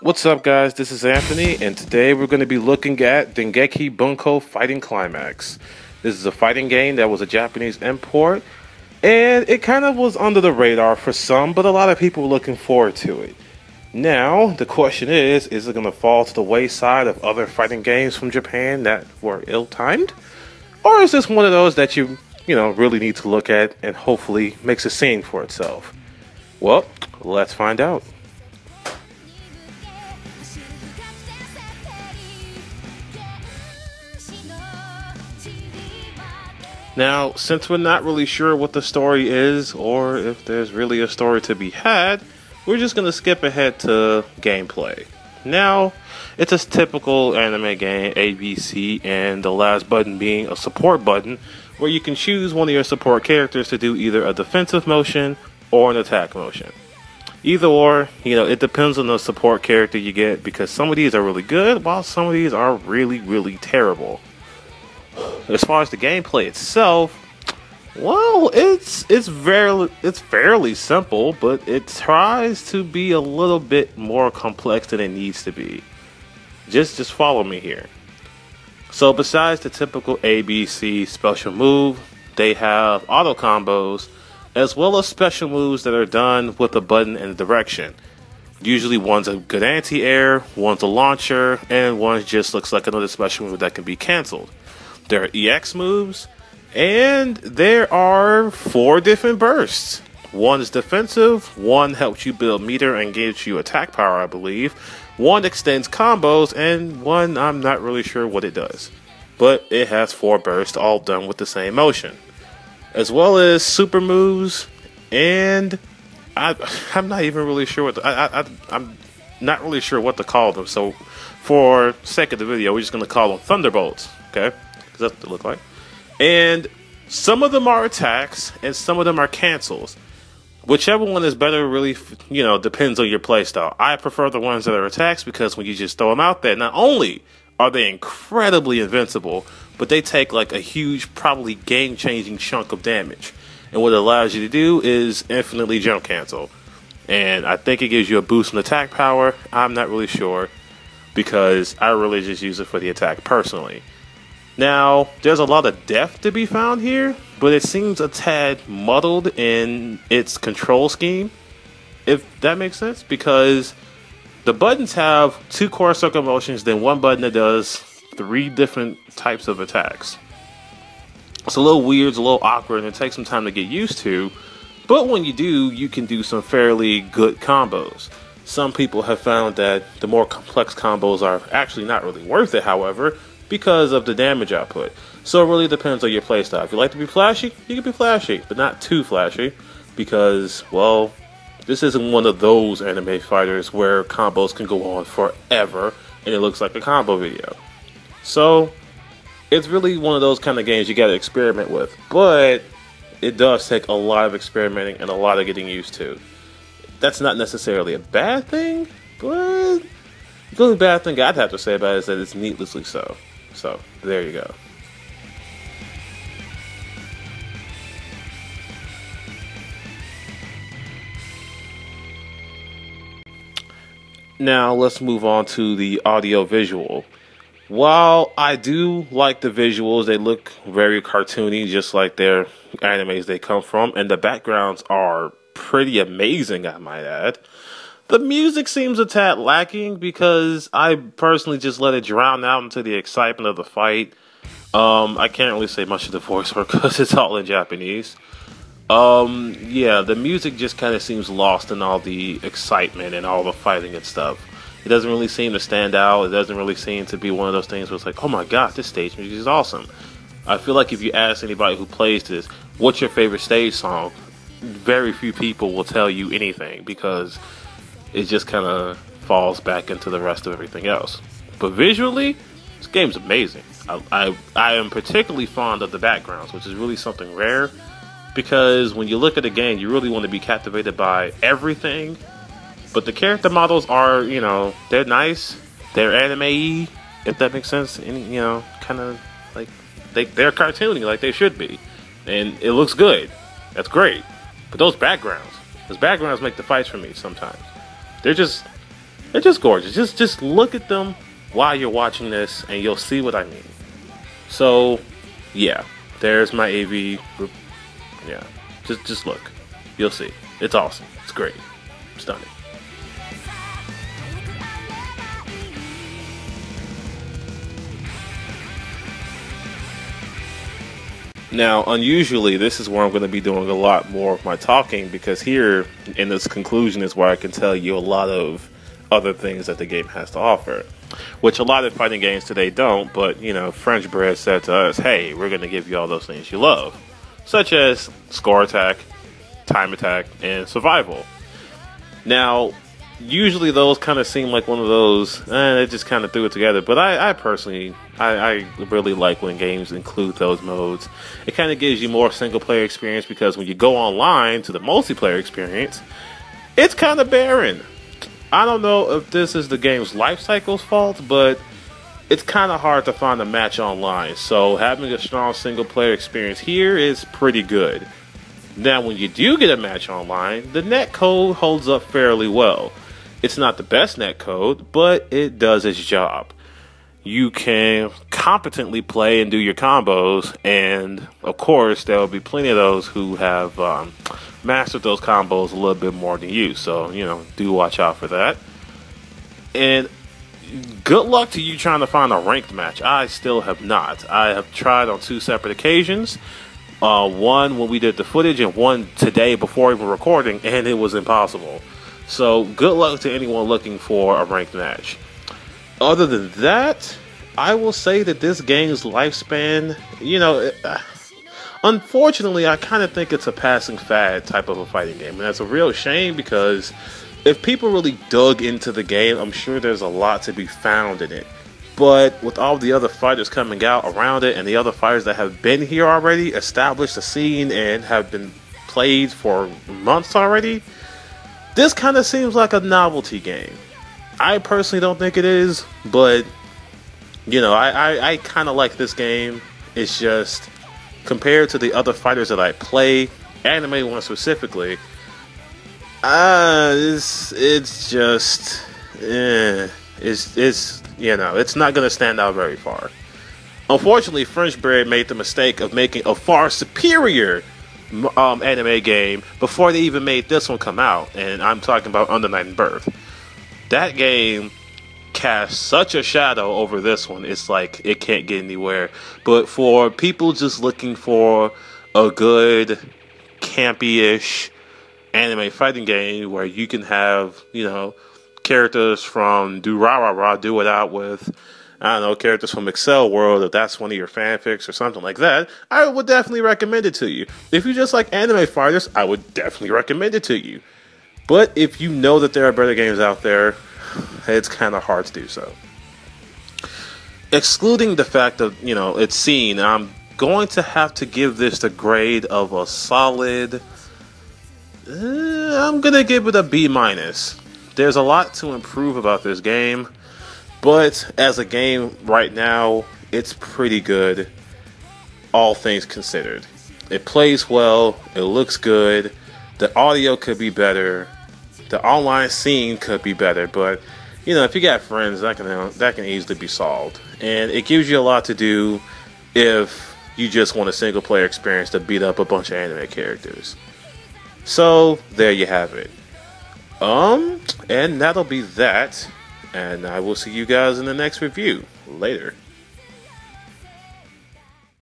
What's up, guys? This is Anthony, and today we're going to be looking at Dengeki Bunko Fighting Climax. This is a fighting game that was a Japanese import, and it kind of was under the radar for some, but a lot of people were looking forward to it. Now, the question is it going to fall to the wayside of other fighting games from Japan that were ill-timed? Or is this one of those that you really need to look at and hopefully makes a scene for itself? Well, let's find out. Now, since we're not really sure what the story is, or if there's really a story to be had, we're just going to skip ahead to gameplay. Now, it's a typical anime game, ABC, and the last button being a support button, where you can choose one of your support characters to do either a defensive motion or an attack motion. Either or, it depends on the support character you get, because some of these are really good, while some of these are really, really terrible. As far as the gameplay itself, well, it's fairly simple, but it tries to be a little bit more complex than it needs to be. Just follow me here. So besides the typical ABC special move, they have auto combos, as well as special moves that are done with a button and a direction. Usually one's a good anti-air, one's a launcher, and one just looks like another special move that can be cancelled. There are EX moves, and there are 4 different bursts. One is defensive, one helps you build meter and gives you attack power, I believe. One extends combos, and one I'm not really sure what it does. But it has 4 bursts, all done with the same motion. As well as super moves, and I'm not even really sure what I'm not really sure what to call them. So for sake of the video, we're just going to call them Thunderbolts, okay? Because that's what they look like. And some of them are attacks, and some of them are cancels. Whichever one is better really, depends on your playstyle. I prefer the ones that are attacks because when you just throw them out there, not only are they incredibly invincible, but they take like a huge, probably game-changing chunk of damage. And what it allows you to do is infinitely jump cancel. And I think it gives you a boost in attack power. I'm not really sure because I really just use it for the attack personally. Now, there's a lot of depth to be found here, but it seems a tad muddled in its control scheme, if that makes sense, because the buttons have 2 core circle motions, then one button that does 3 different types of attacks. It's a little weird, it's a little awkward, and it takes some time to get used to, but when you do, you can do some fairly good combos. Some people have found that the more complex combos are actually not really worth it, however, because of the damage output. So it really depends on your playstyle. If you like to be flashy, you can be flashy, but not too flashy, because, well, this isn't one of those anime fighters where combos can go on forever and it looks like a combo video. So it's really one of those kind of games you got to experiment with, but it does take a lot of experimenting and a lot of getting used to. That's not necessarily a bad thing, but the only bad thing I'd have to say about it is that it's needlessly so. So, there you go. Now, let's move on to the audio visual. While I do like the visuals, they look very cartoony, just like their animes they come from, and the backgrounds are pretty amazing, I might add. The music seems a tad lacking because I personally just let it drown out into the excitement of the fight. I can't really say much of the voice work because it's all in Japanese. Yeah, the music just kind of seems lost in all the excitement and all the fighting and stuff. It doesn't really seem to stand out. It doesn't really seem to be one of those things where it's like, oh my god, this stage music is awesome. I feel like if you ask anybody who plays this, what's your favorite stage song? Very few people will tell you anything because it just kind of falls back into the rest of everything else. But visually, this game's amazing. I am particularly fond of the backgrounds, which is really something rare, because when you look at the game, you really want to be captivated by everything. But the character models are, they're nice, they're anime-y, if that makes sense, and, kind of like, they're cartoony like they should be. And it looks good. That's great. But those backgrounds make the fights for me sometimes. They're just They're just gorgeous. Just look at them while you're watching this, and you'll see what I mean. So, yeah, there's my AV. Yeah, just look. You'll see. It's awesome. It's great. Stunning. Now, unusually, this is where I'm going to be doing a lot more of my talking, because here in this conclusion is where I can tell you a lot of other things that the game has to offer, which a lot of fighting games today don't. But, you know, French Bread said to us, hey, we're going to give you all those things you love, such as score attack, time attack, and survival. Now, usually those kind of seem like one of those, they just kind of threw it together. But I personally, I really like when games include those modes. It kind of gives you more single player experience, because when you go online to the multiplayer experience, it's kind of barren. I don't know if this is the game's life cycle's fault, but it's kind of hard to find a match online. So having a strong single player experience here is pretty good. Now, when you do get a match online, the netcode holds up fairly well. It's not the best netcode, but it does its job. You can competently play and do your combos, and of course, there will be plenty of those who have mastered those combos a little bit more than you. So, you know, do watch out for that. And good luck to you trying to find a ranked match. I still have not. I have tried on 2 separate occasions. One when we did the footage, and one today before even recording, and it was impossible. So good luck to anyone looking for a ranked match. Other than that, I will say that this game's lifespan, you know, unfortunately, I kind of think it's a passing fad type of a fighting game. And that's a real shame, because if people really dug into the game, I'm sure there's a lot to be found in it. But with all the other fighters coming out around it, and the other fighters that have been here already, established a scene, and have been played for months already, this kind of seems like a novelty game. I personally don't think it is, but, you know, I kind of like this game. It's just, compared to the other fighters that I play, anime one specifically, it's just, it's you know, it's not going to stand out very far. Unfortunately, French Bread made the mistake of making a far superior anime game before they even made this one come out, and I'm talking about Under Night and Birth. That game cast such a shadow over this one, it's like it can't get anywhere. But for people just looking for a good campy-ish anime fighting game where you can have, you know, characters from Do Ra Ra Ra do it out with, I don't know, characters from Excel World, if that's one of your fanfics or something like that, I would definitely recommend it to you. If you just like anime fighters, I would definitely recommend it to you. But if you know that there are better games out there, it's kind of hard to do so. Excluding the fact of, you know, it's seen, I'm going to have to give this the grade of a solid, I'm going to give it a B-. There's a lot to improve about this game, but as a game right now, it's pretty good, all things considered. It plays well, it looks good, the audio could be better, the online scene could be better, but, you know, if you got friends, that can easily be solved. And it gives you a lot to do if you just want a single player experience to beat up a bunch of anime characters. So, there you have it. And that'll be that. And I will see you guys in the next review. Later.